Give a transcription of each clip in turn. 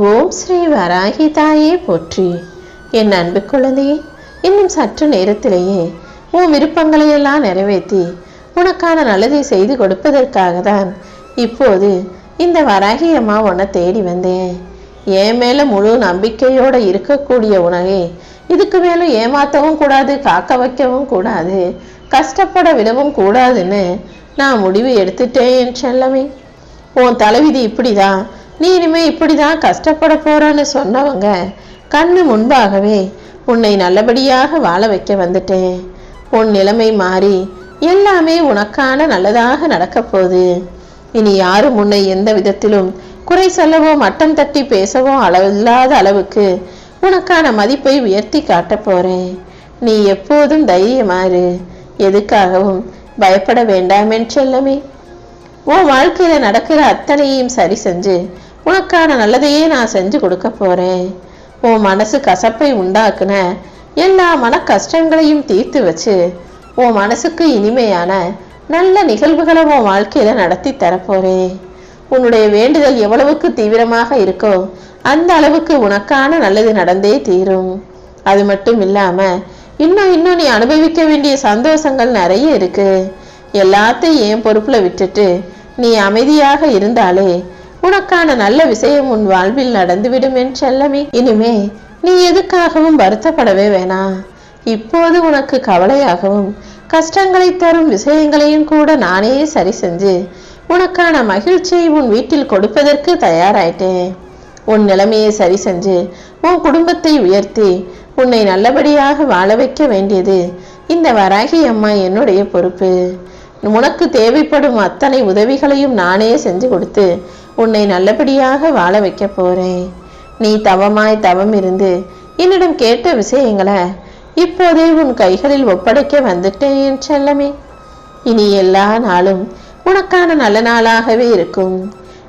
ஓம் ஸ்ரீ வராகி தாயே போற்றி. என் அன்பு குழந்தையே, இன்னும் சற்று நேரத்திலேயே உன் விருப்பங்களை எல்லாம் நிறைவேற்றி உனக்கான நல்லதை செய்து கொடுப்பதற்காக தான் இப்போது இந்த வராகி அம்மா உன்னை தேடி வந்தேன். என் மேல முழு நம்பிக்கையோட இருக்கக்கூடிய உனகே இதுக்கு மேலும் ஏமாற்றவும் கூடாது, காக்க வைக்கவும் கூடாது, கஷ்டப்பட விடவும் கூடாதுன்னு நான் முடிவு எடுத்துட்டேன் என் செல்லமே. உன் தலைவிதி இப்படிதான், நீ இனிமே இப்படிதான் கஷ்டப்பட போறன்னு சொன்னவங்க கண்ணு முன்பாகவே உன்னை நல்லபடியாக வாழ வைக்க வந்துட்டேன். உன் நிலைமை மாறி எல்லாமே உனக்கான நல்லதாக நடக்க போகுது. இனி யாரும் உன்னை எந்த விதத்திலும் குறை சொல்லவோ மட்டம் தட்டி பேசவோ அளவில்லாத அளவுக்கு உனக்கான மதிப்பை உயர்த்தி காட்ட போறேன். நீ எப்போதும் தைரியமாறு, எதுக்காகவும் பயப்பட வேண்டாம் என் செல்லமே. உன் வாழ்க்கையில நடக்கிற அத்தனையும் சரி செஞ்சு உனக்கான நல்லதையே நான் செஞ்சு கொடுக்க போறேன். உன் மனசு கசப்பை உண்டாக்குன எல்லா மன கஷ்டங்களையும் தீர்த்து வச்சு உன் மனசுக்கு இனிமையான நல்ல நிகழ்வுகளை உன் வாழ்க்கையில நடத்தி தரப்போறேன். உன்னுடைய வேண்டுதல் எவ்வளவுக்கு தீவிரமாக இருக்கோ அந்த அளவுக்கு உனக்கான நல்லது நடந்தே தீரும். அது மட்டும் இல்லாம இன்னும் நீ அனுபவிக்க வேண்டிய சந்தோஷங்கள் நிறைய இருக்கு. எல்லாத்தையும் என் பொறுப்புல விட்டுட்டு நீ அமைதியாக இருந்தாலே உனக்கான நல்ல விஷயம் உன் வாழ்வில் நடந்துவிடும் என் செல்லமே. இனிமே நீ எதுக்காகவும் வருத்தப்படவே வேணாம். இப்போது உனக்கு கவலையாகவும் கஷ்டங்களை தரும் விஷயங்களையும் கூட நானே சரி செஞ்சு உனக்கான மகிழ்ச்சியை உன் வீட்டில் கொடுப்பதற்கு தயாராயிட்டேன். உன் நிலைமையை சரி செஞ்சு உன் குடும்பத்தை உயர்த்தி உன்னை நல்லபடியாக வாழ வைக்க வேண்டியது இந்த வராகி அம்மா என்னுடைய பொறுப்பு. உனக்கு தேவைப்படும் அத்தனை உதவிகளையும் நானே செஞ்சு கொடுத்து உன்னை நல்லபடியாக வாழ வைக்க போறேன். நீ தவமாய் தவம் இருந்து என்னிடம் கேட்ட விஷயங்களை இப்போதே உன் கைகளில் ஒப்படைக்க வந்துட்டேன் என் செல்லமே. இனி எல்லா நாளும் உனக்கான நல்ல நாளாகவே இருக்கும்.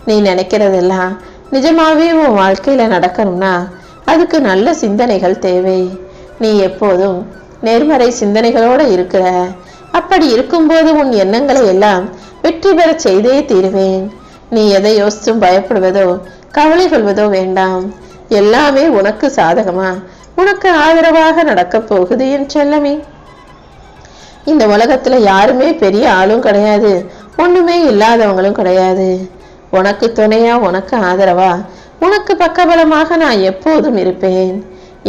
நீ நினைக்கிறதெல்லாம் நிஜமாவே உன் வாழ்க்கையில நடக்கணும்னா அதுக்கு நல்ல சிந்தனைகள் தேவை. நீ எப்போதும் நேர்மறை சிந்தனைகளோட இருக்கிற. அப்படி இருக்கும்போது உன் எண்ணங்களை எல்லாம் வெற்றி பெற செய்தே தீருவேன். நீ எதை யோசிச்சும் பயப்படுவதோ கவலை கொள்வதோ வேண்டாம். எல்லாமே உனக்கு சாதகமா உனக்கு ஆதரவாக நடக்க போகுது என் செல்லமே. இந்த உலகத்துல யாருமே பெரிய ஆளும் கிடையாது, ஒண்ணுமே இல்லாதவங்களும் கிடையாது. உனக்கு துணையா, உனக்கு ஆதரவா, உனக்கு பக்கபலமாக நான் எப்போதும் இருப்பேன்.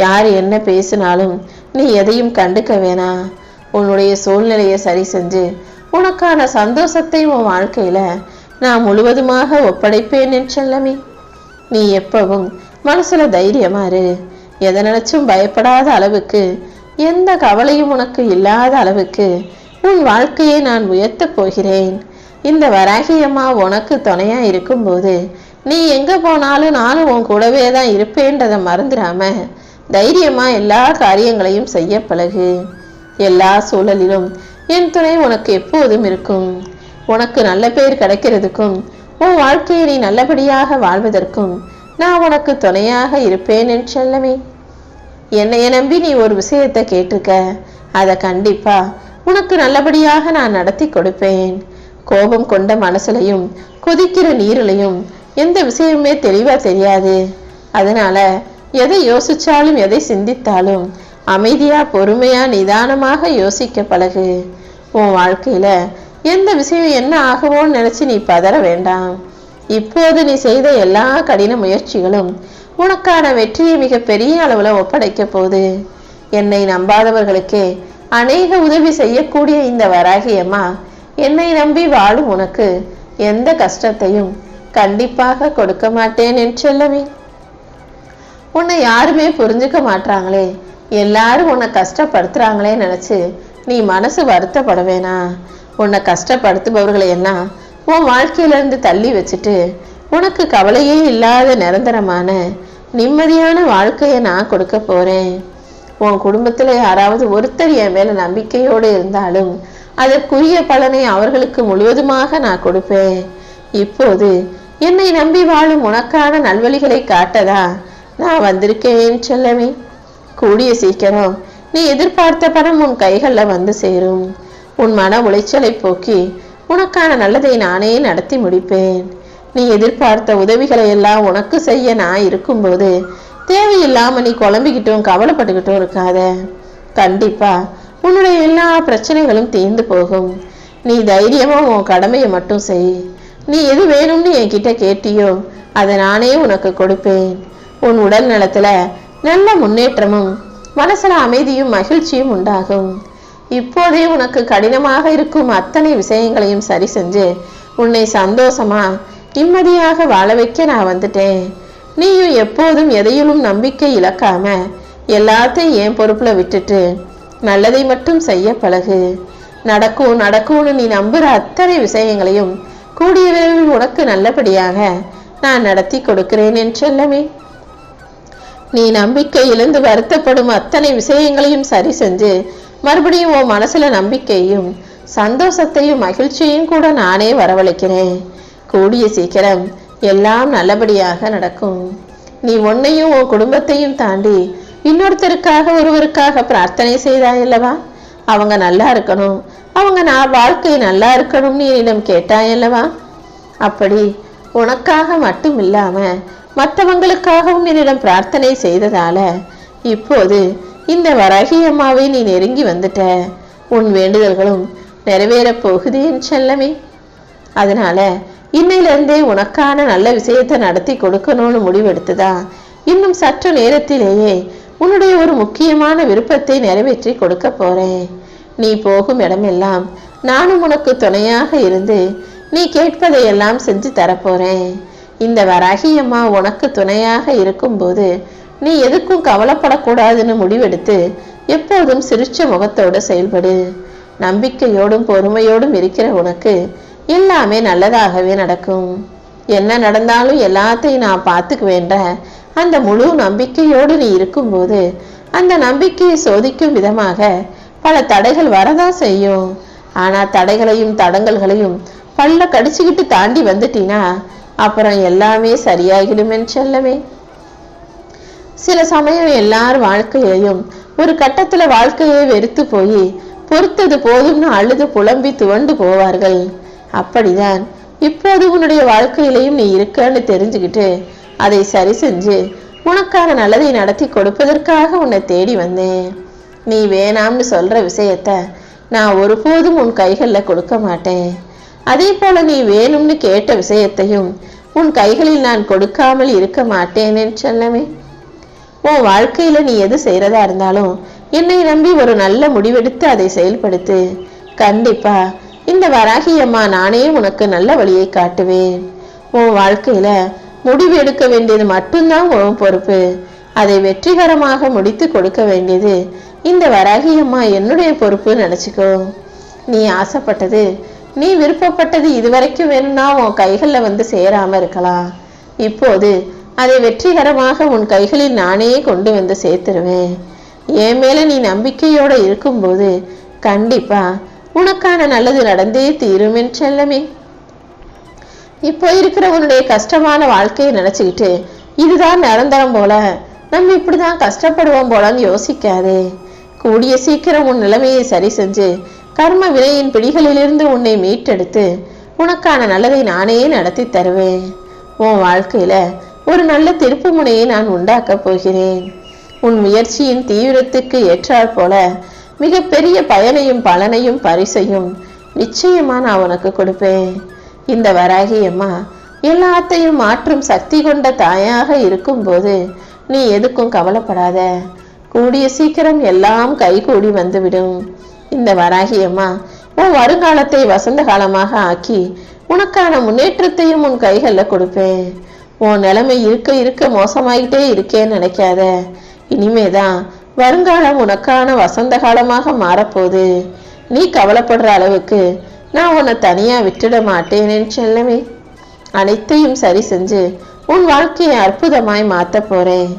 யார் என்ன பேசினாலும் நீ எதையும் கண்டுக்க வேணாம். உன்னுடைய சூழ்நிலையை சரி செஞ்சு உனக்கான சந்தோஷத்தை உன் வாழ்க்கையில நான் முழுவதுமாக ஒப்படைப்பேன் என் செல்லமே. நீ எப்பவும் மனசுல தைரியமாறு, எதை நினைச்சும் பயப்படாத அளவுக்கு, எந்த கவலையும் உனக்கு இல்லாத அளவுக்கு உன் வாழ்க்கையை நான் உயர்த்த போகிறேன். இந்த வராகி அம்மா உனக்கு துணையா இருக்கும்போது நீ எங்க போனாலும் நானும் உன் கூடவே தான் இருப்பேன்றதை மறந்துடாம தைரியமா எல்லா காரியங்களையும் செய்ய பழகு. எல்லா சூழலிலும் என் துணை உனக்கு எப்போதும் இருக்கும். உனக்கு நல்ல பேர் கிடைக்கிறதுக்கும் உன் வாழ்க்கையை நீ நல்லபடியாக வாழ்வதற்கும் நான் உனக்கு துணையாக இருப்பேன் என் செல்லமே. என்னைய நம்பி நீ ஒரு விஷயத்தை கேட்டிருக்க, அதை கண்டிப்பா உனக்கு நல்லபடியாக நான் நடத்தி கொடுப்பேன். கோபம் கொண்ட மனசுலையும் கொதிக்கிற நீரிலையும் எந்த விஷயமே தெளிவா தெரியாது. அதனால எதை யோசிச்சாலும் எதை சிந்தித்தாலும் அமைதியா பொறுமையா நிதானமாக யோசிக்க பழகு. உன் வாழ்க்கையில எந்த விஷயம் என்ன ஆகுமோன்னு நினைச்சு நீ பதற வேண்டாம். இப்போது நீ செய்த எல்லா கடின முயற்சிகளும் உனக்கான வெற்றியை மிக பெரிய அளவுல ஒப்படைக்க போகுது. என்னை நம்பாதவர்களுக்கே அநேக உதவி செய்யக்கூடிய இந்த வராகி அம்மா என்னை நம்பி வாழும் உனக்கு எந்த கஷ்டத்தையும் கண்டிப்பாக கொடுக்க மாட்டேன் என்று சொல்லவே. உன்னை யாருமே புரிஞ்சுக்க மாட்டாங்களே, எல்லாரும் உன்னை கஷ்டப்படுத்துறாங்களே நினைச்சு நீ மனசு வருத்தப்பட வேணாம். உன்னை கஷ்டப்படுத்துபவர்களை எல்லாம் உன் வாழ்க்கையிலிருந்து தள்ளி வச்சுட்டு உனக்கு கவலையே இல்லாத நிரந்தரமான நிம்மதியான வாழ்க்கையை நான் கொடுக்க போறேன். உன் குடும்பத்துல யாராவது ஒருத்தர் என் மேல நம்பிக்கையோடு இருந்தாலும் அதற்குரிய பலனை அவர்களுக்கு முழுவதுமாக நான் கொடுப்பேன். இப்போது என்னை நம்பி வாழும் உனக்கான நல்வழிகளை காட்டதா நான் வந்திருக்கேன் செல்லவே. கூடிய சீக்கிரம் நீ எதிர்பார்த்த பணம் உன் கைகள்ல வந்து சேரும். உன் மன உளைச்சலை போக்கி உனக்கான நல்லதை நானே நடத்தி முடிப்பேன். நீ எதிர்பார்த்த உதவிகளை எல்லாம் உனக்கு செய்ய நான் இருக்கும்போது தேவையில்லாம நீ குழம்பிக்கிட்டும் கவலைப்பட்டுக்கிட்டும் இருக்காத. கண்டிப்பா உன்னுடைய எல்லா பிரச்சனைகளும் தீர்ந்து போகும். நீ தைரியமா உன் கடமையை மட்டும் செய். நீ எது வேணும்னு என்கிட்ட கேட்டியோ அதை நானே உனக்கு கொடுப்பேன். உன் உடல் நலத்துல நல்ல முன்னேற்றமும் மனசுல அமைதியும் மகிழ்ச்சியும் உண்டாகும். இப்போதே உனக்கு கடினமாக இருக்கும் அத்தனை விஷயங்களையும் சரி செஞ்சு உன்னை சந்தோஷமா நிம்மதியாக வாழ வைக்க நான் வந்துட்டேன். நீயும் எப்போதும் எதையிலும் நம்பிக்கை இழக்காம எல்லாத்தையும் என் பொறுப்புல விட்டுட்டு நல்லதை மட்டும் செய்ய பழகு. நடக்கும் நடக்கும்னு நீ நம்புற அத்தனை விஷயங்களையும் கூடிய விரைவில் உனக்கு நல்லபடியாக நான் நடத்தி கொடுக்கிறேன் என் செல்லமே. நீ நம்பிக்கை இழந்து வருத்தப்படும் அத்தனை விஷயங்களையும் சரி செஞ்சு மறுபடியும் உன் மனசுல நம்பிக்கையும் சந்தோஷத்தையும் மகிழ்ச்சியையும் கூட நானே வரவழைக்கிறேன். கூடிய சீக்கிரம் எல்லாம் நல்லபடியாக நடக்கும். நீ உன்னையும் உன் குடும்பத்தையும் தாண்டி இன்னொருத்தருக்காக ஒருவருக்காக பிரார்த்தனை செய்தாயல்லவா? அவங்க நல்லா இருக்கணும், அவங்க நான் வாழ்க்கை நல்லா இருக்கணும்னு என்னிடம் கேட்டாயல்லவா? அப்படி உனக்காக மட்டும் இல்லாம மற்றவங்களுக்காகவும் என்னிடம் பிரார்த்தனை செய்ததால இப்போது இந்த வராகி அம்மாவை நீ நெருங்கி வந்துட்ட. உன் வேண்டுதல்களும் நிறைவேறப் போகுது என் செல்லமே. அதனால இன்னையிலிருந்தே உனக்கான நல்ல விஷயத்தை நடத்தி கொடுக்கணும்னு முடிவெடுத்துதான் இன்னும் சற்று நேரத்திலேயே உன்னுடைய ஒரு முக்கியமான விருப்பத்தை நிறைவேற்றி கொடுக்க போறேன். நீ போகும் இடமெல்லாம் நானும் உனக்கு துணையாக இருந்து நீ கேட்பதையெல்லாம் செஞ்சு தரப்போறேன். இந்த வராகி அம்மா உனக்கு துணையாக இருக்கும்போது நீ எதுக்கும் கவலைப்படக்கூடாதுன்னு முடிவெடுத்து எப்போதும் சிரிச்ச முகத்தோடு செயல்படு. நம்பிக்கையோடும் பொறுமையோடும் இருக்கிற உனக்கு எல்லாமே நல்லதாகவே நடக்கும். என்ன நடந்தாலும் எல்லாத்தையும் நான் பார்த்துக்குவேன்ற அந்த முழு நம்பிக்கையோடு நீ இருக்கும்போது அந்த நம்பிக்கையை சோதிக்கும் விதமாக பல தடைகள் வரதான் செய்யும். ஆனா தடைகளையும் தடங்கல்களையும் பல்ல கடிச்சுக்கிட்டு தாண்டி வந்துட்டீனா அப்புறம் எல்லாமே சரியாகிடும் செல்லமே. சில சமயம் எல்லார் வாழ்க்கையிலையும் ஒரு கட்டத்துல வாழ்க்கையை வெறுத்து போய் பொறுத்தது போதும்னு அழுது புலம்பி துவண்டு போவார்கள். அப்படிதான் இப்போது உன்னுடைய வாழ்க்கையிலையும் நீ இருக்கன்னு தெரிஞ்சுக்கிட்டு அதை சரி செஞ்சு உனக்கான நல்லதை நடத்தி கொடுப்பதற்காக உன்னை தேடி வந்தேன். நீ வேணாம்னு சொல்ற விஷயத்த நான் ஒருபோதும் உன் கைகளில் கொடுக்க மாட்டேன். அதே போல நீ வேணும்னு கேட்ட விஷயத்தையும் உன் கைகளில் நான் கொடுக்காமல் இருக்க மாட்டேன் செல்லமே. உன் வாழ்க்கையில நீ எது செய்யறதா இருந்தாலும் என்னை நம்பி ஒரு நல்ல முடிவெடுத்து அதை செயல்படுத்து. கண்டிப்பா இந்த வராகி அம்மா நானே உனக்கு நல்ல வழியை காட்டுவேன். உன் வாழ்க்கையில முடிவு எடுக்க வேண்டியது மட்டும்தான் உன் பொறுப்பு. அதை வெற்றிகரமாக முடித்து கொடுக்க வேண்டியது இந்த வராகி அம்மா என்னுடைய பொறுப்பு நினைச்சுக்கோ. நீ ஆசைப்பட்டது நீ விருப்பப்பட்டது இதுவரைக்கும் வேணும்னா உன் கைகளில் வந்து சேராம இருக்கலாம். இப்போது அதை வெற்றிகரமாக உன் கைகளில் நானே கொண்டு வந்து சேர்த்துருவேன். என் மேல நீ நம்பிக்கையோட இருக்கும்போது கண்டிப்பா உனக்கான நல்லது நடந்தே தீரும் செல்லமே. இப்போ இருக்கிற உன்னுடைய கஷ்டமான வாழ்க்கையை நினைச்சுக்கிட்டு இதுதான் நிரந்தரம் போல, நம்ம இப்படிதான் கஷ்டப்படுவோம் போலன்னு யோசிக்காதே. கூடிய சீக்கிரம் உன் நிலைமையை சரி செஞ்சு கர்ம வினையின் பிடிகளிலிருந்து உன்னை மீட்டெடுத்து உனக்கான நல்லதை நானே நடத்தி தருவேன். உன் வாழ்க்கையில ஒரு நல்ல திருப்பு முனையை நான் உண்டாக்க போகிறேன். உன் முயற்சியின் தீவிரத்துக்கு ஏற்றாற் போல மிகப்பெரிய பயனையும் பலனையும் பரிசையும் நிச்சயமா நான் உனக்கு கொடுப்பேன். இந்த வராகி அம்மா எல்லாத்தையும் மாற்றும் சக்தி கொண்ட தாயாக இருக்கும்போது நீ எதுக்கும் கவலைப்படாத. கூடிய சீக்கிரம் எல்லாம் கைகூடி வந்துவிடும். இந்த வராகி அம்மா உன் வருங்காலத்தை வசந்த காலமாக ஆக்கி உனக்கான முன்னேற்றத்தையும் உன் கைகளில் கொடுப்பேன். உன் நிலைமை இருக்க இருக்க மோசமாயிட்டே இருக்கேன்னு நினைக்காத. இனிமேதான் வருங்காலம் உனக்கான வசந்த காலமாக மாறப்போகுது. நீ கவலைப்படுற அளவுக்கு நான் உன்னை தனியா விட்டுட மாட்டேன் செல்லமே. அனைத்தையும் சரி செஞ்சு உன் வாழ்க்கையை அற்புதமாய் மாத்த போறேன்.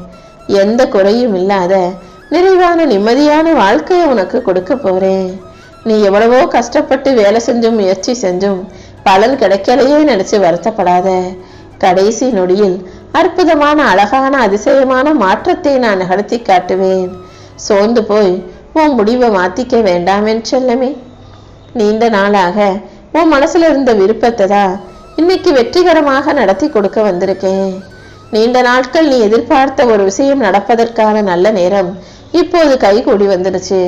எந்த குறையும் இல்லாத நிறைவான நிம்மதியான வாழ்க்கையை உனக்கு கொடுக்க போறேன். நீ எவ்வளவோ கஷ்டப்பட்டு வேலை செஞ்சும் முயற்சி செஞ்சும் பலன் கிடைக்கலையே நினைச்சு வருத்தப்படாத. கடைசி நொடியில் அற்புதமான அழகான அதிசயமான மாற்றத்தை நான் நிகழ்த்தி காட்டுவேன். சோர்ந்து போய் உன் முடிவை மாத்திக்க வேண்டாம் செல்லமே. நீண்ட நாளாக உன் மனசுல இருந்த விருப்பத்தை தான் இன்னைக்கு வெற்றிகரமாக நடத்தி கொடுக்க வந்திருக்கேன். நீண்ட நாட்கள் நீ எதிர்பார்த்த ஒரு விஷயம் நடப்பதற்கான நல்ல நேரம் இப்போது கைகூடி வந்துடுச்சு.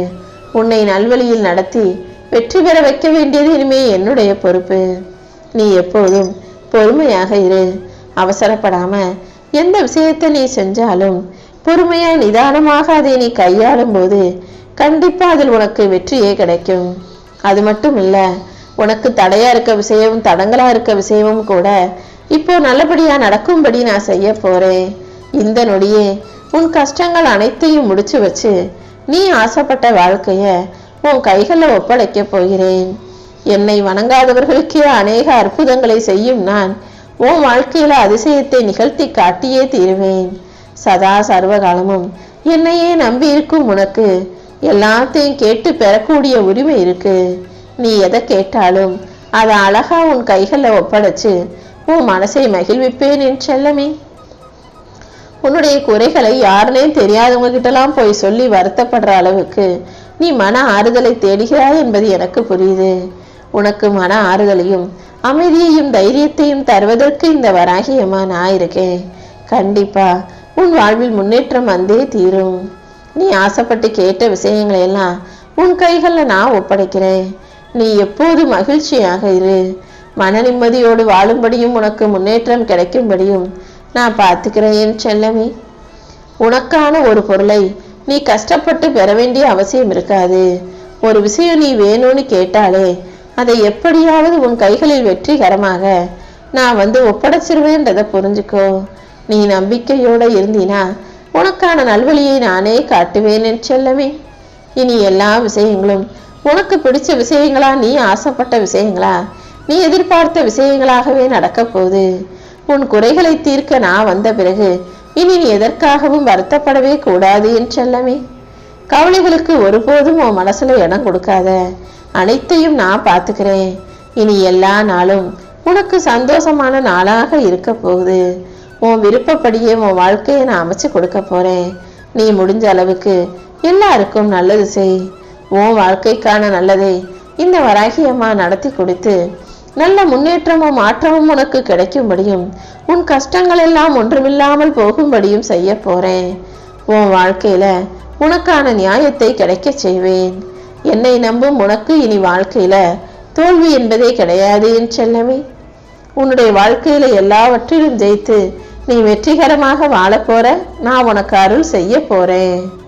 உன்னை நல்வழியில் நடத்தி வெற்றி பெற வைக்க வேண்டியது இனிமே என்னுடைய பொறுப்பு. நீ எப்போதும் பொறுமையாக இரு. அவசரப்படாம எந்த விஷயத்தை நீ செஞ்சாலும் பொறுமையா நிதானமாக அதை நீ கையாளும் போது கண்டிப்பா அதில் உனக்கு வெற்றியே கிடைக்கும். அது மட்டும் இல்ல, உனக்கு தடையா இருக்க விஷயமும் தடங்களா இருக்க விஷயமும் கூட இப்போ நல்லபடியா நடக்கும்படி நான் செய்ய போறேன். இந்த நொடியே உன் கஷ்டங்கள் அனைத்தையும் முடிச்சு வச்சு நீ ஆசைப்பட்ட வாழ்க்கைய உன் கைகளில் ஒப்படைக்க போகிறேன். என்னை வணங்காதவர்களுக்கே அநேக அற்புதங்களை செய்யும் நான் உன் வாழ்க்கையில அதிசயத்தை நிகழ்த்தி காட்டியே தீருவேன். சதா சர்வகாலமும் என்னையே நம்பி இருக்கும் உனக்கு எல்லாத்தையும் கேட்டு பெறக்கூடிய உரிமை இருக்கு. நீ எதை கேட்டாலும் அதை அழகா உன் கைகளில் ஒப்படைச்சு உன் மனசை மகிழ்விப்பேன் என் செல்லமே. உன்னுடைய குறைகளை யாருனே தெரியாதவங்க கிட்டலாம் போய் சொல்லி வருத்தப்படுற அளவுக்கு நீ மன ஆறுதலை தேடுகிறாய் என்பது எனக்கு புரியுது. உனக்கு மன ஆறுதலையும் அமைதியையும் தைரியத்தையும் தருவதற்கு இந்த வராகி அம்மா நான் இருக்கேன். கண்டிப்பா உன் வாழ்வில் முன்னேற்றம் வந்தே தீரும். நீ ஆசைப்பட்டு கேட்ட விஷயங்களை எல்லாம் உன் கைகளில் நான் ஒப்படைக்கிறேன். நீ எப்போது மகிழ்ச்சியாக இரு. மன நிம்மதியோடு வாழும்படியும் உனக்கு முன்னேற்றம் கிடைக்கும்படியும் நான் பார்த்துக்கிறேன் என் செல்லமே. உனக்கான ஒரு பொருளை நீ கஷ்டப்பட்டு பெற வேண்டிய அவசியம் இருக்காது. ஒரு விஷயம் நீ வேணும்னு கேட்டாலே அதை எப்படியாவது உன் கைகளில் வெற்றிகரமாக நான் ஒப்படைச்சிருவேன்றதை புரிஞ்சுக்கோ. நீ நம்பிக்கையோட இருந்தினா உனக்கான நல்வழியை நானே காட்டுவேன் என் செல்லமே. இனி எல்லா விஷயங்களும் உனக்கு பிடிச்ச விஷயங்களா, நீ ஆசைப்பட்ட விஷயங்களா, நீ எதிர்பார்த்த விஷயங்களாகவே நடக்க போகுது. உன் குறைகளை தீர்க்க நான் வந்த பிறகு இனி நீ எதற்காகவும் வருத்தப்படவே கூடாது என் செல்லமே. கவலைகளுக்கு ஒருபோதும் உன் மனசுல இடம் கொடுக்காத. அனைத்தையும் நான் பார்த்துக்கிறேன். இனி எல்லா நாளும் உனக்கு சந்தோஷமான நாளாக இருக்க போகுது. உன் விருப்பப்படியே உன் வாழ்க்கையை நான் அமைச்சு கொடுக்க போறேன். நீ முடிஞ்ச அளவுக்கு எல்லாருக்கும் நல்லது செய். உன் வாழ்க்கைக்கான நல்லதை இந்த வராகி அம்மா நடத்தி கொடுத்து நல்ல முன்னேற்றமும் மாற்றமும் உனக்கு கிடைக்கும்படியும் உன் கஷ்டங்கள் எல்லாம் ஒன்றுமில்லாமல் போகும்படியும் செய்ய போறேன். உன் வாழ்க்கையில உனக்கான நியாயத்தை கிடைக்க செய்வேன். என்னை நம்பும் உனக்கு இனி வாழ்க்கையில தோல்வி என்பதே கிடையாது என் செல்லமே. உன்னுடைய வாழ்க்கையில எல்லாவற்றிலும் ஜெயித்து நீ வெற்றிகரமாக வாழ போற. நான் உனக்கு அருள் செய்ய போறேன்.